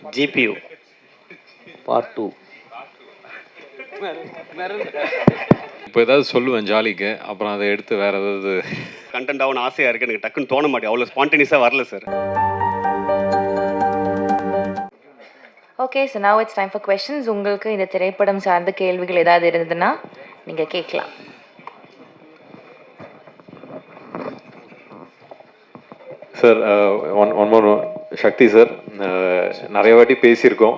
GPU part 2. இப்போ ஏதாவது சொல்லுவேன் ஜாலிக்கு, அப்புறம் அதை எடுத்து வேற ஏதாவது கண்டென்ட் ஆகணும் ஆசையாக இருக்குது. எனக்கு டக்குன்னு தோண மாட்டேன், அவ்வளோ ஸ்பான்டேனியஸாக வரல sir. Okay, so now it's time for questions. உங்களுக்கு இந்த திரைப்படம் சார்ந்த கேள்விகள் ஏதாவது இருந்ததுன்னா நீங்கள் கேட்கலாம். சார் ஒன் மோர் சக்தி சார், நிறைய வாட்டி பேசியிருக்கோம்.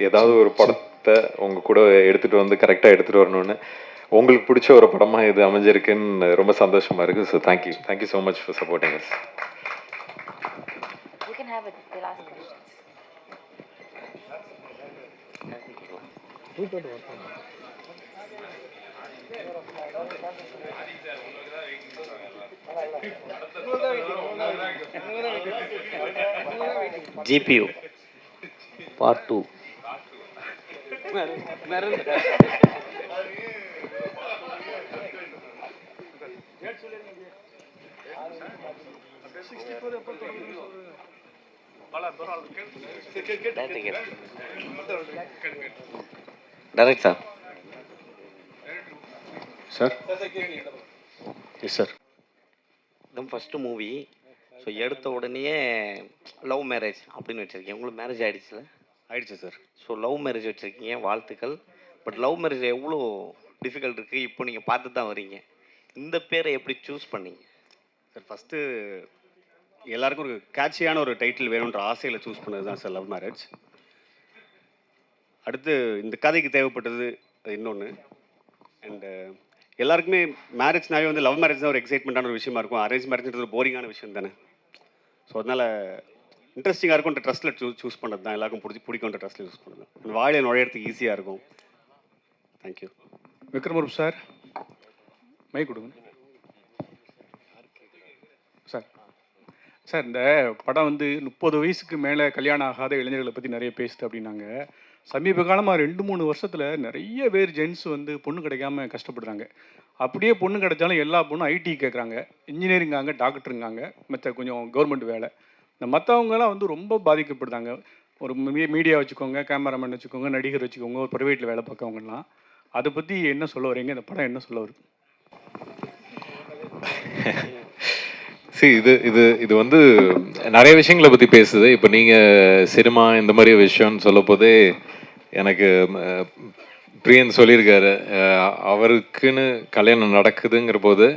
ஏதாவது ஒரு படத்தை உங்கள் கூட எடுத்துகிட்டு வந்து கரெக்டாக எடுத்துகிட்டு வரணும்னு. உங்களுக்கு பிடிச்ச ஒரு படமாக இது அமைஞ்சிருக்குன்னு ரொம்ப சந்தோஷமாக இருக்குது. So thank you so much for supporting us. You can have it, the last questions. GPU part 2. Direct sir. Sir yes sir. இதுவும் ஃபஸ்ட்டு மூவி. ஸோ எடுத்த உடனேயே லவ் மேரேஜ் அப்படின்னு வச்சுருக்கீங்க. உங்களுக்கு மேரேஜ் ஆகிடுச்சுல? ஆயிடுச்சு சார். ஸோ லவ் மேரேஜ் வச்சுருக்கீங்க, வாழ்த்துக்கள். But love marriage எவ்வளோ டிஃபிகல்ட் இருக்குது இப்போ நீங்கள் பார்த்து தான் வரீங்க. இந்த பேரை எப்படி சூஸ் பண்ணீங்க சார் ஃபஸ்ட்டு எல்லாருக்கும் ஒரு கேட்சியான ஒரு டைட்டில் வேணுன்ற ஆசையில் சூஸ் பண்ணது தான் சார் லவ் மேரேஜ். அடுத்து இந்த கதைக்கு தேவைப்பட்டது அது இன்னொன்று. அண்டு எல்லாருக்குமே மேரேஜ்னாவே வந்து லவ் மேரேஜ் தான் ஒரு எக்ஸைட்மெண்ட்டான ஒரு விஷயமா இருக்கும். அரேஞ்ச் மேரேஜ்ன்றது ஒரு போரிங்கான விஷயம் தானே. ஸோ அதனால் இன்ட்ரெஸ்டிங்காக இருக்கும்ன்ற ட்ரஸ்ட்டில் சூஸ் பண்ணது தான், எல்லாருக்கும் பிடிக்கும்ன்ற ட்ரஸ்ட்டில் சூஸ் பண்ணது தான். வாழையை நுழையிறதுக்கு ஈஸியாக இருக்கும். தேங்க்யூ. விக்ரமரூப் சார், மை கொடுங்க சார். சார், இந்த படம் வந்து 30 வயசுக்கு மேலே கல்யாணம் ஆகாத இளைஞர்களை பற்றி நிறைய பேசுது அப்படின்னாங்க. சமீப காலமாக 2-3 வருஷத்தில் நிறைய பேர் ஜென்ஸ் வந்து பொண்ணு கிடைக்காம கஷ்டப்படுறாங்க. அப்படியே பொண்ணு கிடைச்சாலும் எல்லா பொண்ணும் ஐடி கேட்குறாங்க, இன்ஜினியரிங்காங்க, டாக்டருங்காங்க, மற்ற கொஞ்சம் கவர்மெண்ட் வேலை. இந்த மற்றவங்கலாம் வந்து ரொம்ப பாதிக்கப்படுறாங்க. ஒரு மீடியா வச்சுக்கோங்க, கேமராமேன் வச்சுக்கோங்க, நடிகர் வச்சுக்கோங்க, ஒரு ப்ரைவேட்டில் வேலை பார்க்கவங்கலாம். அதை பற்றி என்ன சொல்ல வரீங்க? இந்த படம் என்ன சொல்ல வருது? சரி, இது வந்து நிறைய விஷயங்களை பற்றி பேசுது. இப்போ நீங்கள் சினிமா இந்த மாதிரி விஷயம்னு சொல்ல போதே எனக்கு பிரியன் சொல்லியிருக்காரு, அவருக்குன்னு கல்யாணம் நடக்குதுங்கிற போது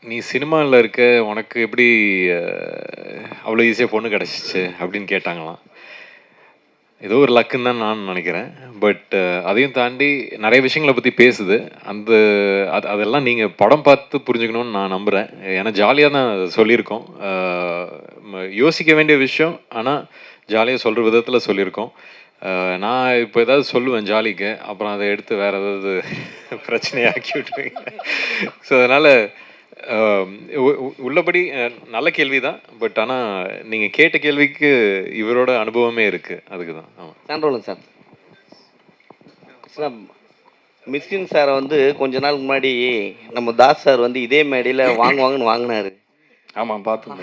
நீ சினிமாவில் இருக்க, உனக்கு எப்படி அவ்வளோ ஈஸியாக பொண்ணு கிடச்சிச்சு அப்படின்னு கேட்டாங்களாம். ஏதோ ஒரு லக்குன்னு தான் நான் நினைக்கிறேன். பட் அதையும் தாண்டி நிறைய விஷயங்களை பற்றி பேசுது. அதெல்லாம் நீங்கள் படம் பார்த்து புரிஞ்சுக்கணுன்னு நான் நம்புகிறேன். ஏன்னா ஜாலியாக தான் சொல்லியிருக்கோம். யோசிக்க வேண்டிய விஷயம், ஆனால் ஜாலியாக சொல்கிற விதத்தில் சொல்லியிருக்கோம். நான் இப்போ ஏதாவது சொல்லுவேன் ஜாலிக்கு, அப்புறம் அதை எடுத்து வேறு ஏதாவது பிரச்சனையாக்கி விட்டுருவீங்க. ஸோ அதனால் உள்ளபடி நல்ல கேள்வி தான். பட் ஆனால் நீங்கள் கேட்ட கேள்விக்கு இவரோட அனுபவமே இருக்குது, அதுக்கு தான். ஆமாம் சான்றோலுங்க சார். சார், மிஸ்கின் சாரை வந்து கொஞ்ச நாள் முன்னாடி நம்ம தாஸ் சார் வந்து இதே மேடையில் வாங்குவாங்கன்னு வாங்கினாரு. ஆமாம், பார்த்தேன்.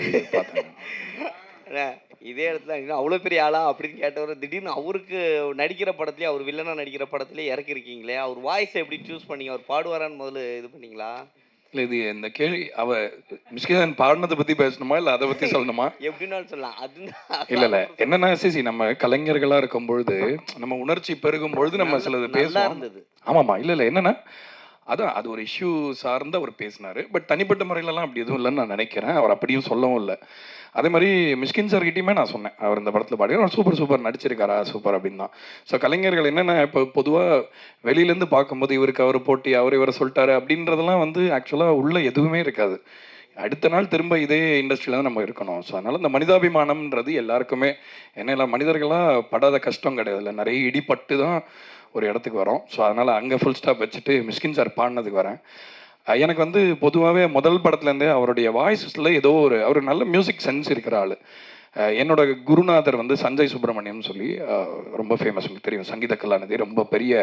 இதே இடத்துல அவ்வளோ பெரிய ஆளா அப்படின்னு கேட்டவர் திடீர்னு அவருக்கு நடிக்கிற படத்துலேயே, அவர் வில்லனாக நடிக்கிற படத்துலேயே இறக்கிருக்கீங்களே. அவர் வாய்ஸை எப்படி சூஸ் பண்ணீங்க? அவர் பாடுவாரான்னு முதல்ல இது பண்ணீங்களா? இல்லை, இது இந்த கேள்வி மிஷ்கின் பாடினதை பற்றி பேசணுமா இல்லை அதை பற்றி சொல்லணுமா? எப்படின்னாலும் சொல்லலாம். இல்லை என்னன்னா சிசி, நம்ம கலைஞர்களாக இருக்கும் பொழுது நம்ம உணர்ச்சி பெருகும் பொழுது நம்ம சிலது பேசுவோம். ஆமாம்மா, இல்லை என்னன்னா அதான் அது ஒரு இஷ்யூ சார்ந்து அவர் பேசினார். பட் தனிப்பட்ட முறையிலலாம் அப்படி எதுவும் இல்லைன்னு நான் நினைக்கிறேன். அவர் அப்படியும் சொல்லவும் இல்லை. அதே மாதிரி மிஷ்கின் சார்கிட்டையுமே நான் சொன்னேன், அவர் இந்த படத்தில் பாடி அவர் சூப்பர் நடிச்சிருக்காரா, சூப்பர் அப்படின்னு தான். ஸோ கலைஞர்கள் என்னென்ன இப்போ பொதுவாக வெளியிலேருந்து பார்க்கும்போது இவருக்கு அவர் போட்டி, அவர் இவரை சொல்லிட்டாரு அப்படின்றதெல்லாம் வந்து ஆக்சுவலாக உள்ளே எதுவுமே இருக்காது. அடுத்த நாள் திரும்ப இதே இண்டஸ்ட்ரியில் தான் நம்ம இருக்கணும். ஸோ அதனால் இந்த மனிதாபிமானம்ன்றது எல்லாருக்குமே, என்ன மனிதர்களாக படாத கஷ்டம் கிடையாது. இல்லை, நிறைய இடிப்பட்டு தான் ஒரு இடத்துக்கு வரோம். ஸோ அதனால் அங்கே ஃபுல் ஸ்டாப் வச்சுட்டு மிஷ்கின் சார் பாடினதுக்கு வரேன். எனக்கு வந்து பொதுவாகவே முதல் படத்துலேருந்தே அவருடைய வாய்ஸில் ஏதோ அவர் நல்ல மியூசிக் சென்ஸ் இருக்கிற ஆள். என்னோட குருநாதர் வந்து சஞ்சய் சுப்பிரமணியம் சொல்லி ரொம்ப ஃபேமஸ், உங்களுக்கு தெரியும், சங்கீத கலாநிதி, ரொம்ப பெரிய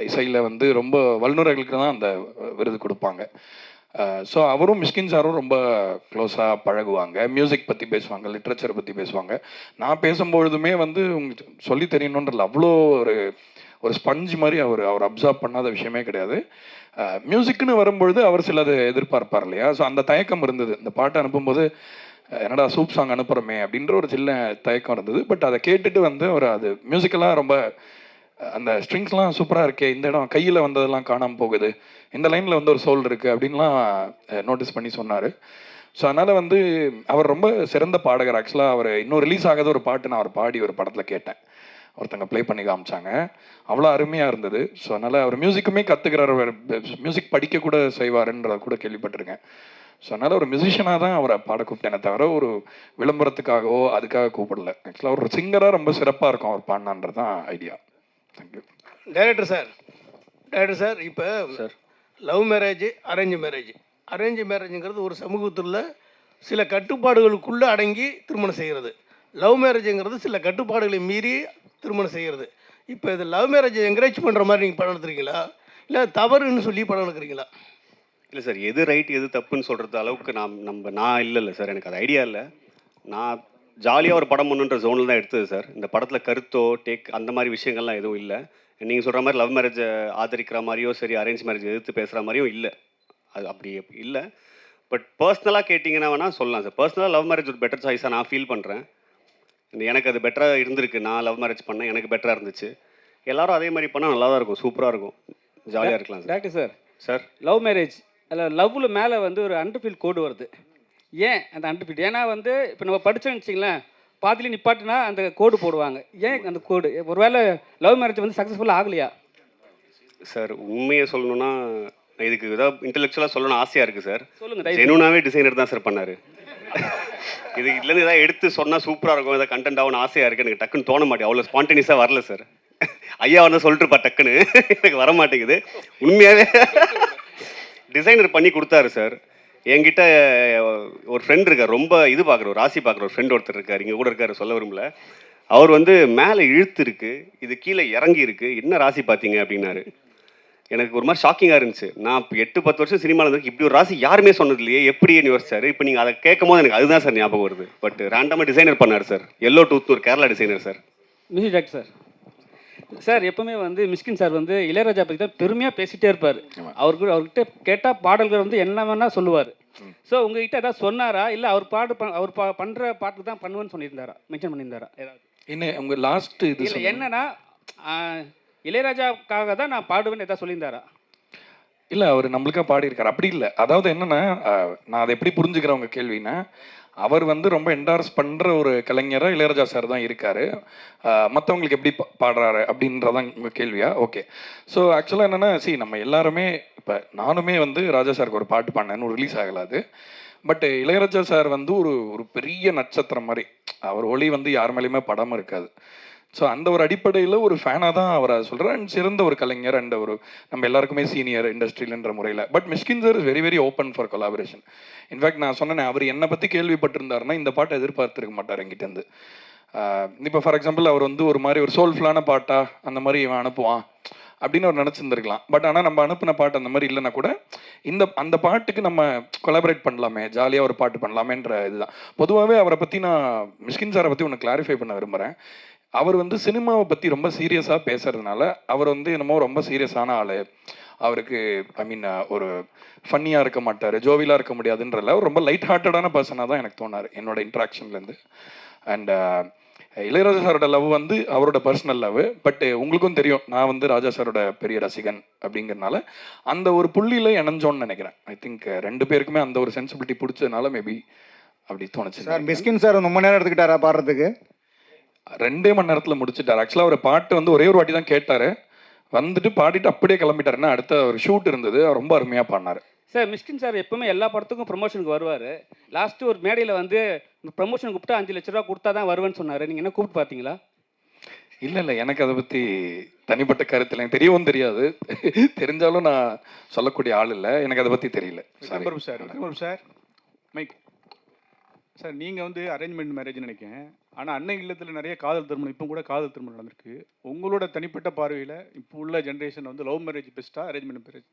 இசையில் வந்து ரொம்ப வல்லுநர்களுக்கு தான் அந்த விருது கொடுப்பாங்க. ஸோ அவரும் மிஷ்கின் சாரும் ரொம்ப க்ளோஸாக பழகுவாங்க, மியூசிக் பற்றி பேசுவாங்க, லிட்ரேச்சர் பற்றி பேசுவாங்க. நான் பேசும்பொழுதுமே வந்து உங்களுக்கு சொல்லி தெரியணுன்றல அவ்வளோ ஒரு ஒரு ஸ்பஞ்ச் மாதிரி அவர் அப்சர்வ் பண்ணாத விஷயமே கிடையாது. மியூசிக்னு வரும்பொழுது அவர் சிலது எதிர்பார்ப்பார் இல்லையா, ஸோ அந்த தயக்கம் இருந்தது. இந்த பாட்டை அனுப்பும்போது என்னடா சூப் சாங் அனுப்புகிறோமே அப்படின்ற ஒரு சின்ன தயக்கம் இருந்தது. பட் அதை கேட்டுட்டு வந்து அவர் அது மியூசிக்கெல்லாம் ரொம்ப அந்த ஸ்ட்ரிங்ஸ்லாம் சூப்பராக இருக்கே, இந்த இடம் கையில் வந்ததெல்லாம் காணாமல் போகுது, இந்த லைனில் வந்து ஒரு சோல் இருக்குது அப்படின்லாம் நோட்டீஸ் பண்ணி சொன்னார். ஸோ அதனால் வந்து அவர் ரொம்ப சிறந்த பாடகர். ஆக்சுவலாக அவர் இன்னும் ரிலீஸ் ஆகாத ஒரு பாட்டு நான் அவர் பாடி ஒரு படத்தில் கேட்டேன், ஒருத்தங்க ப்ளே பண்ணி காமிச்சாங்க, அவ்வளோ அருமையாக இருந்தது. ஸோ அதனால் அவர் மியூசிக்குமே கற்றுக்கிறார், மியூசிக் படிக்க கூட செய்வாருன்றத கூட கேள்விப்பட்டிருக்கேன். ஸோ அதனால் ஒரு மியூசிஷியனாக தான் அவரை பாட கூப்பிட்டேனே தவிர ஒரு விளம்பரத்துக்காகவோ அதுக்காக கூப்பிடல. ஆக்சுவலாக ஒரு சிங்கராக ரொம்ப சிறப்பாக இருக்கும் அவர் பாடினான்றது தான் ஐடியா. தேங்க்யூ. டைரக்டர் சார் இப்போ சார் லவ் மேரேஜ், அரேஞ்ச் மேரேஜுங்கிறது ஒரு சமூகத்தில் சில கட்டுப்பாடுகளுக்குள்ளே அடங்கி திருமணம் செய்கிறது. லவ் மேரேஜுங்கிறது சில கட்டுப்பாடுகளை மீறி திருமணம் செய்கிறது. இப்போ இது லவ் மேரேஜை என்கரேஜ் பண்ணுற மாதிரி நீங்கள் படம் எடுத்துறீங்களா, இல்லை தவறுன்னு சொல்லி படம் எடுக்கிறீங்களா? இல்லை சார், எது ரைட் எது தப்புன்னு சொல்கிறது அளவுக்கு நான் இல்லை சார், எனக்கு அது ஐடியா இல்லை. நான் ஜாலியாக ஒரு படம் பண்ணுன்ற ஜோனில் தான் எடுத்தது சார். இந்த படத்தில் கருத்தோ அந்த மாதிரி விஷயங்கள்லாம் எதுவும் இல்லை. நீங்கள் சொல்கிற மாதிரி லவ் மேரேஜை ஆதரிக்கிற மாதிரியோ சரி, அரேஞ்ச் மேரேஜ் எதிர்த்து பேசுகிற மாதிரியும் இல்லை, அது அப்படி இல்லை. பட் பர்சனலாக கேட்டிங்கன்னா வேணால் சொல்லலாம் சார். பர்சனலாக லவ் மேரேஜ் ஒரு பெட்டர் சாய்ஸாக நான் ஃபீல் பண்ணுறேன். எனக்கு அது பெட்டராக இருந்திருக்கு. நான் லவ் மேரேஜ் பண்ணேன், எனக்கு பெட்டராக இருந்துச்சு. எல்லாரும் அதே மாதிரி பண்ணால் நல்லா தான் இருக்கும், சூப்பராக இருக்கும், ஜாலியாக இருக்கலாம் sir. Doctor sir love marriage அதில் லவ்வில் மேலே வந்து ஒரு அண்டர்ஃபீல் கோடு வருது. ஏன் அந்த அண்டர்ஃபீல்? ஏன்னா வந்து இப்போ நம்ம படித்தோன்னு வச்சிங்களேன், பாதியில் நிப்பாட்டினா அந்த கோடு போடுவாங்க. ஏன் அந்த கோடு? ஒருவேளை லவ் மேரேஜ் வந்து சக்ஸஸ்ஃபுல்லாக ஆகலையா? சார் உண்மையை சொல்லணும்னா இதுக்கு ஏதாவது இன்டெலெக்சுவலாக சொல்லணும்னு ஆசையாக இருக்குது சார். சொல்லுங்கள். ஜெனுனாவே டிசைனர் தான் சார் பண்ணார். இதுலேருந்து ஏதாவது எடுத்து சொன்னால் சூப்பராக இருக்கும், ஏதாவது கண்டென்ட் ஆகணும் ஆசையாக இருக்குது. எனக்கு டக்குன்னு தோண மாட்டேன், அவ்வளோ ஸ்பான்டேனியஸாக வரல சார். ஐயா வந்து சொல்லிட்டுருப்பா டக்குன்னு, எனக்கு வர மாட்டேங்குது. உண்மையாகவே டிசைனர் பண்ணி கொடுத்தாரு சார். என்கிட்ட ஒரு ஃப்ரெண்ட் இருக்கார், ரொம்ப இது பார்க்குற ராசி பார்க்குற ஒரு ஃப்ரெண்ட் ஒருத்தர் இருக்கார், இங்கே கூட இருக்கார், சொல்ல விரும்பல. அவர் வந்து மேலே இழுத்து இருக்குது, இது கீழே இறங்கி இருக்குது, என்ன ராசி பார்த்தீங்க அப்படின்னாரு. எனக்கு ஒரு மாதிரி ஷாக்கிங்காக இருந்துச்சு. நான் இப்போ 8-10 வருஷம் சினிமாவில் இருந்து இப்படி ஒரு ராசி யாருமே சொன்னது இல்லையே, எப்படின்னு யோசிச்சார். இப்போ நீங்கள் அதை கேட்கும் போது எனக்கு அதுதான் சார் ஞாபகம் வருது. பட் ரேண்டமாக டிசைனர் பண்ணார் சார், எல்லோ டூத் ஒரு Kerala designer sir. Music doctor sir எப்பவுமே வந்து மிஷ்கின் சார் வந்து இளையராஜா பற்றி தான் பெருமையாக பேசிகிட்டே இருப்பார். அவர்கிட்ட கேட்டால் பாடல்கள் வந்து என்ன வேணால் சொல்லுவார். ஸோ உங்ககிட்ட ஏதாவது சொன்னாரா, இல்லை அவர் பண்ணுற பாட்டு தான் பண்ணுவேன்னு சொல்லியிருந்தாரா, மென்ஷன் பண்ணியிருந்தாரா ஏதாவது? என்ன உங்கள் லாஸ்ட் இது இல்லை என்னன்னா இளையராஜாவுக்காக தான் நான் பாடுவேன்னு ஏதாவது சொல்லியிருந்தாரா? இல்லை அவர் நம்மளுக்காக பாடியிருக்காரு, அப்படி இல்லை. அதாவது என்னென்னா, நான் அதை எப்படி புரிஞ்சுக்கிறேன் உங்கள் கேள்வின்னா, அவர் வந்து ரொம்ப என்டார்ஸ் பண்ணுற ஒரு கலைஞராக இளையராஜா சார் தான் இருக்கார். மற்றவங்களுக்கு எப்படி பாடுறாரு அப்படின்றதான் உங்கள் கேள்வியா? ஓகே. ஸோ ஆக்சுவலாக என்னென்னா, நம்ம எல்லாருமே இப்போ நானுமே வந்து ராஜா சாருக்கு ஒரு பாட்டு பாடினேன்னு ரிலீஸ் ஆகலாது. பட் இளையராஜா சார் வந்து ஒரு பெரிய நட்சத்திரம் மாதிரி, அவர் ஒளி வந்து யார் மேலேயுமே படாமல் இருக்காது. ஸோ அந்த ஒரு அடிப்படையில் ஒரு ஃபேனாக தான் அவரை சொல்கிறேன். அண்ட் சிறந்த ஒரு கலைஞர் அண்ட் ஒரு நம்ம எல்லாருக்குமே சீனியர் இண்டஸ்ட்ரியில்ன்ற முறையில். But Mysskin sir is very very open for collaboration. In fact நான் சொன்னேன், அவர் என்னை பற்றி கேள்விப்பட்டிருந்தாருன்னா இந்த பாட்டை எதிர்பார்த்துருக்க மாட்டார் என்கிட்டேருந்து. இப்போ ஃபார் எக்ஸாம்பிள் அவர் வந்து ஒரு மாதிரி ஒரு சோல்ஃபுல்லான பாட்டா அந்த மாதிரி இவன் அனுப்புவான் அப்படின்னு அவர் நினச்சிருந்துருக்கலாம். பட் ஆனால் நம்ம அனுப்பின பாட்டு அந்த மாதிரி இல்லைன்னா கூட அந்த பாட்டுக்கு நம்ம கொலாபரேட் பண்ணலாமே, ஜாலியாக ஒரு பாட்டு பண்ணலாமேன்ற இதுதான். பொதுவாகவே அவரை பற்றி நான் மிஷ்கின் சாரை பற்றி ஒன்று கிளாரிஃபை பண்ண விரும்புகிறேன். அவர் வந்து சினிமாவை பற்றி ரொம்ப சீரியஸாக பேசுறதுனால அவர் வந்து என்னமோ ரொம்ப சீரியஸான ஆள், அவருக்கு ஒரு ஃபன்னியாக இருக்க மாட்டார், ஜோவிலாக இருக்க முடியாதுன்றல அவர் ரொம்ப லைட் ஹார்ட்டடான பர்சனாக தான் எனக்கு தோணார் என்னோட இன்ட்ராக்ஷன்லேருந்து. அண்ட் இளையராஜா சாரோட லவ் வந்து அவரோட பர்சனல் லவ். பட் உங்களுக்கும் தெரியும், நான் வந்து ராஜா சாரோட பெரிய ரசிகன் அப்படிங்கிறதுனால அந்த ஒரு புள்ளியில் இணைஞ்சோன்னு நினைக்கிறேன். ஐ திங்க் ரெண்டு பேருக்குமே அந்த ஒரு சென்சிபிலிட்டி பிடிச்சதுனால மேபி அப்படி தோணுச்சு. சார் மிஷ்கின் சார் ரொம்ப நேரம் எடுத்துக்கிட்டாரா பாடுறதுக்கு? 2 மணி நேரத்தில் முடிச்சுட்டார். ஆக்சுவலாக ஒரு பாட்டு வந்து ஒரே ஒரு வாட்டி தான் கேட்டார், வந்துட்டு பாடிட்டு அப்படியே கிளம்பிட்டாருன்னா அடுத்த ஒரு ஷூட் இருந்தது, அவர் ரொம்ப அருமையாக பாடினார். சார் மிஷ்கின் சார் எப்பவுமே எல்லா படத்துக்கும் ப்ரொமோஷனுக்கு வருவார். லாஸ்ட்டு ஒரு மேடையில் வந்து ப்ரொமோஷன் கூப்பிட்டு 5 லட்ச ரூபா கொடுத்தா தான் வருவேன்னு சொன்னார். நீங்கள் என்ன கூப்பிட்டு பார்த்தீங்களா? இல்லை எனக்கு அதை பற்றி தனிப்பட்ட கருத்து எனக்கு தெரியவும் தெரியாது, தெரிஞ்சாலும் நான் சொல்லக்கூடிய ஆள் இல்லை, எனக்கு அதை பற்றி தெரியல. சார் மைக் சார், நீங்கள் வந்து அரேஞ்ச்மெண்ட் மேரேஜ்னு நினைக்கிறேன். ஆனால் அன்னை இல்லத்தில் நிறைய காதல் திருமணம், இப்போ கூட காதல் திருமணம் நடந்திருக்கு. உங்களோட தனிப்பட்ட பார்வையில் இப்போ உள்ள ஜென்ரேஷன் வந்து லவ் மேரேஜ் பெஸ்ட்டா அரேஞ்ச்மெண்ட் மேரேஜ்?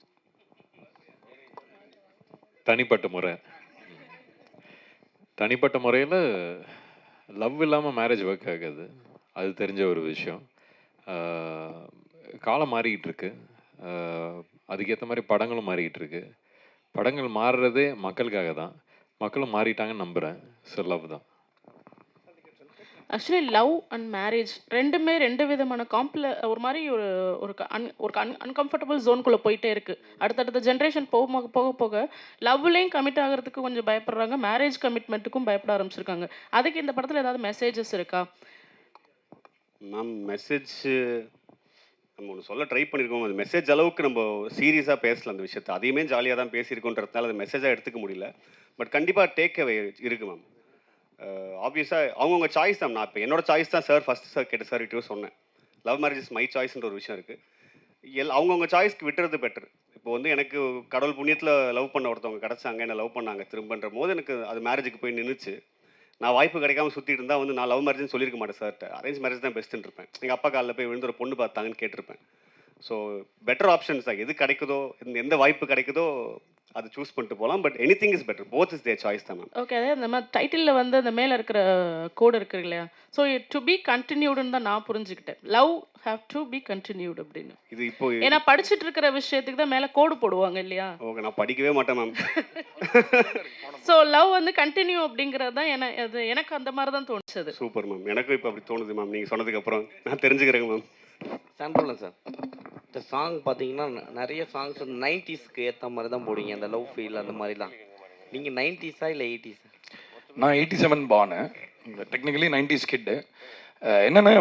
தனிப்பட்ட முறை தனிப்பட்ட முறையில் லவ் இல்லாமல் மேரேஜ் ஒர்க் ஆகாது. அது தெரிஞ்ச ஒரு விஷயம். காலம் மாறிக்கிட்டு இருக்கு. அதுக்கேற்ற மாதிரி படங்களும் மாறிக்கிட்டு இருக்கு. படங்கள் மாறுறதே மக்களுக்காக தான். மக்களும் மாறிட்டாங்கன்னு நம்புகிறேன். ஸோ லவ் தான். ஆக்சுவலி லவ் அண்ட் மேரேஜ் ரெண்டுமே ரெண்டு விதமான ஒரு மாதிரி ஒரு அன்கம்ஃபர்டபுள் ஜோனுக்குள்ளே போயிட்டே இருக்குது. அடுத்தடுத்த ஜென்ரேஷன் போக போக போக லவ்லேயும் கமிட் ஆகிறதுக்கு கொஞ்சம் பயப்படுறாங்க, மேரேஜ் கமிட்மெண்ட்டுக்கும் பயப்பட ஆரம்பிச்சிருக்காங்க. அதுக்கு இந்த படத்தில் ஏதாவது மெசேஜஸ் இருக்கா? மேம் மெசேஜ் நம்ம ஒன்று சொல்ல ட்ரை பண்ணியிருக்கோம். அது மெசேஜ் அளவுக்கு நம்ம சீரியஸாக பேசல அந்த விஷயத்தை. அதையுமே ஜாலியாக தான் பேசியிருக்கோன்றதுனால அது மெசேஜாக எடுத்துக்க முடியல. பட் கண்டிப்பாக டேக் அவே இருக்குது மேம். ஆப்வியஸாக அவங்கவுங்க சாய்ஸ் தான். நான் இப்போ என்னோட சாய்ஸ் தான் சார் ஃபஸ்ட்டு சார் கேட்ட சார் கிட்டே சொன்னேன். லவ் மேரேஜ் இஸ் மை சாய்ஸ்ன்ற ஒரு விஷயம் இருக்குது. அவங்கவுங்க சாய்ஸ்க்கு விட்டுறது பெட்டர். இப்போ வந்து எனக்கு கடவுள் புண்ணியத்தில் லவ் பண்ண ஒருத்தவங்க கிடச்சாங்க, என்ன லவ் பண்ணாங்க திரும்பன்ற போது எனக்கு அது மேரேஜுக்கு போய் நின்றுச்சு. நான் வாய்ப்பு கிடைக்காம சுற்றிட்டு இருந்தால் வந்து நான் லவ் மேரேஜ்னு சொல்லியிருக்க மாட்டேன் சார்கிட்ட. அரேஞ்ச் மேரேஜ் தான் பெஸ்ட்டுன்னு இருப்பேன். எங்கள் அப்பா காலில் போய் விழுந்து ஒரு பொண்ணு பார்த்தாங்கன்னு கேட்டிருப்பேன். ஸோ பெட்டர் ஆப்ஷன்ஸ் தான். எது கிடைக்குதோ, எந்த வாய்ப்பு கிடைக்குதோ அது சூஸ் பண்ணிட்டு போகலாம். But any thing is better. Both is there choice தான் மேம். ஓகே, அதே அந்த மாதிரி டைட்டிலில் வந்து அந்த மேலே இருக்கிற கோடு இருக்குது இல்லையா? ஸோ டு பி கண்டினியூடுன்னு தான் நான் புரிஞ்சுக்கிட்டேன். Love have to be continued அப்படின்னு. இது இப்போ ஏன்னா படிச்சுட்டு இருக்கிற விஷயத்துக்கு தான் மேலே கோடு போடுவாங்க இல்லையா? ஓகே, நான் படிக்கவே மாட்டேன் மேம். ஸோ லவ் வந்து கண்டினியூ அப்படிங்கிறது தான் எனக்கு அந்த மாதிரி தான் தோணுச்சது. Super ma'am. எனக்கும் இப்போ அப்படி தோணுது மேம். நீங்கள் சொன்னதுக்கு அப்புறம் நான் தெரிஞ்சுக்கிறேங்க மேம். சாம்பிள் சார், இந்த சாங் பார்த்தீங்கன்னா நிறைய சாங்ஸ் வந்து 90ஸ்க்கு ஏற்ற மாதிரி தான் போடுவீங்க. அந்த லவ் ஃபீல் அந்த மாதிரிலாம். நீங்கள் 90ஸா இல்லை 80ஸா? நான் 87 பானு, டெக்னிக்கலி 90s கிட்டு. என்னென்னா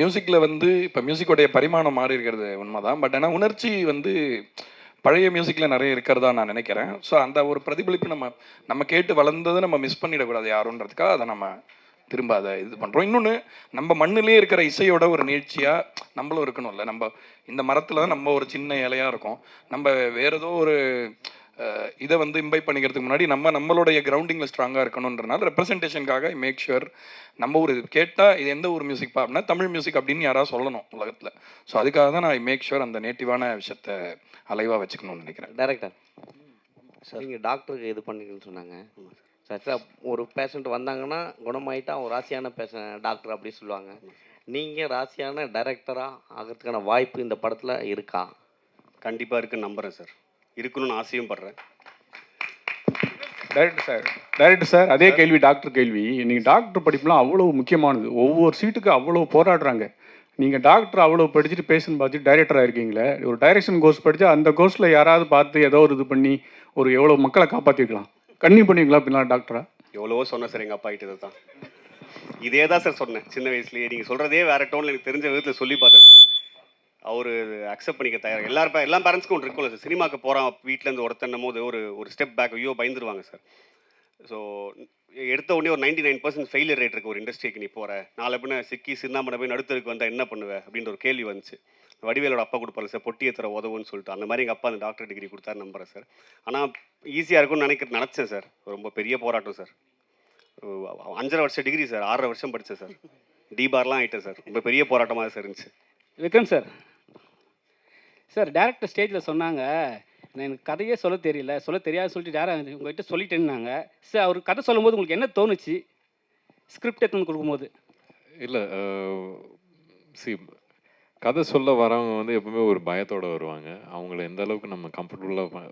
மியூசிக்கில் வந்து இப்போ மியூசிக்கோடைய பரிமாணம் மாறி இருக்கிறது உண்மைதான். பட் ஆனால் உணர்ச்சி வந்து பழைய மியூசிக்கில் நிறைய இருக்கிறதா நான் நினைக்கிறேன். ஸோ அந்த ஒரு பிரதிபலிப்பு நம்ம கேட்டு வளர்ந்ததை நம்ம மிஸ் பண்ணிடக்கூடாது யாருன்றதுக்காக அதை நம்ம திரும்ப அதை இது பண்ணுறோம். இன்னொன்று, நம்ம மண்ணிலே இருக்கிற இசையோட ஒரு நீட்சியாக நம்மளும் இருக்கணும்ல. நம்ம இந்த மரத்தில் தான் நம்ம ஒரு சின்ன இலையாக இருக்கோம். நம்ம வேறு ஏதோ ஒரு இதை வந்து இம்பைப் பண்ணிக்கிறதுக்கு முன்னாடி நம்மளுடைய கிரவுண்டிங்கில் ஸ்ட்ராங்காக இருக்கணுன்றனால ரெப்ரசன்டேஷனுக்காக மேக் ஷுர் நம்ம ஒரு கேட்டால் இது எந்த ஒரு மியூசிக் அப்படின்னா தமிழ் மியூசிக் அப்படின்னு யாராவது சொல்லணும் உலகத்தில். ஸோ அதுக்காக தான் நான் மேக் ஷுர் அந்த நேட்டிவான விஷயத்தை அலைவாக வச்சுக்கணும்னு நினைக்கிறேன். டேரக்டர் சார், நீங்கள் டாக்டருக்கு இது பண்ணிக்கணும்னு சொன்னாங்க சார். சார், ஒரு பேஷண்ட் வந்தாங்கன்னா குணமாயிட்டா ஒரு ராசியான டாக்டர் அப்படி சொல்லுவாங்க. நீங்கள் ராசியான டைரக்டராக ஆகிறதுக்கான வாய்ப்பு இந்த படத்தில் இருக்கா? கண்டிப்பாக இருக்குன்னு நம்புகிறேன் சார். இருக்கணும்னு ஆசையும் படுறேன். டைரக்டர் சார், அதே கேள்வி டாக்டர் கேள்வி. நீங்கள் டாக்டர் படிப்புலாம் அவ்வளோ முக்கியமானது. ஒவ்வொரு சீட்டுக்கு அவ்வளோ போராடுறாங்க. நீங்கள் டாக்டர் அவ்வளோ படிச்சுட்டு பேஷண்ட் பார்த்துட்டு டைரக்டராக இருக்கீங்களே. ஒரு டைரக்ஷன் கோர்ஸ் படித்தா அந்த கோர்ஸில் யாராவது பார்த்து ஏதோ ஒரு இது பண்ணி ஒரு எவ்வளோ மக்களை காப்பாற்றிக்கலாம். கண்ணி பண்ணுவீங்களா அப்படின்னா டாக்டரா? எவ்வளவோ சொன்னேன் சார் எங்கள் அப்பா கிட்ட தான். இதே தான் சார் சொன்னேன் சின்ன வயசுலேயே. நீங்கள் சொல்கிறதே வேறு டோனில் எனக்கு தெரிஞ்ச விதத்தில் சொல்லி பார்த்தேன் சார். அவர் அக்செப்ட் பண்ணிக்க தயார். எல்லா பேரண்ட்ஸ்க்கும் ஒன்று இருக்கும்ல சார். சினிமாவுக்கு போகிறான் வீட்டிலேருந்து ஒருத்தன்னும் போது ஒரு ஸ்டெப் பேக் ஐயோ பயந்துருவாங்க சார். ஸோ எடுத்த உடனே ஒரு 99% ஃபெயிலியர் ரேட் இருக்குது ஒரு இண்டஸ்ட்ரிக்கு. நீ போகிற நாளை பின்ன சிக்கி சின்னாமனை போய் நடுத்தருக்கு வந்தால் என்ன பண்ணுவேன் அப்படின்ற ஒரு கேள்வி வந்துச்சு. வடிவேலோட அப்பா கொடுப்பாரு சார், பொட்டியை தர உதவுன்னு சொல்லிட்டு. அந்த மாதிரி எங்கள் அப்பா அந்த டாக்டர் டிகிரி கொடுத்தாரு நம்புறேன் சார். ஆனால் ஈஸியாக இருக்கும்னு நினச்சேன் சார். ரொம்ப பெரிய போராட்டம் சார். 5.5 வருஷம் டிகிரி சார், 6.5 வருஷம் படித்தேன் சார். டிபார்லாம் ஆகிட்டேன் சார். ரொம்ப பெரிய போராட்டமாக சார் இருந்துச்சு. விக்ரம் சார், சார் டேரக்டர் ஸ்டேஜில் சொன்னாங்க எனக்கு கதையே சொல்ல தெரியல, சொல்ல தெரியாது சொல்லிட்டு உங்கள்கிட்ட சொல்லிட்டேன்னாங்க. சார் அவர் கதை சொல்லும்போது உங்களுக்கு என்ன தோணுச்சு ஸ்கிரிப்ட் எடுத்துன்னு கொடுக்கும்போது? இல்லை கதை சொல்ல வரவங்க வந்து எப்பவுமே ஒரு பயத்தோடு வருவாங்க. அவங்கள எந்த அளவுக்கு நம்ம கம்ஃபர்டபுளாக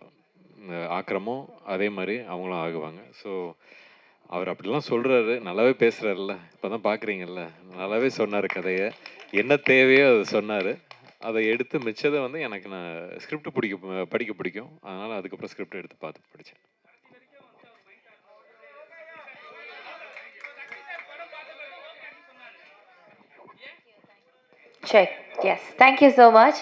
ஆக்குறோமோ அதே மாதிரி அவங்களும் ஆகுவாங்க. ஸோ அவர் அப்படிலாம் சொல்கிறாரு, நல்லாவே பேசுகிறாருல்ல, இப்போ தான் பார்க்குறீங்கல்ல, நல்லாவே சொன்னார் கதையை. என்ன தேவையோ அதை சொன்னார். அதை எடுத்து மிச்சதை வந்து எனக்கு நான் ஸ்கிரிப்ட் படிக்க பிடிக்கும். அதனால் அதுக்கப்புறம் ஸ்கிரிப்ட் எடுத்து பார்த்து படித்தேன். Check. Yes. Thank you so much.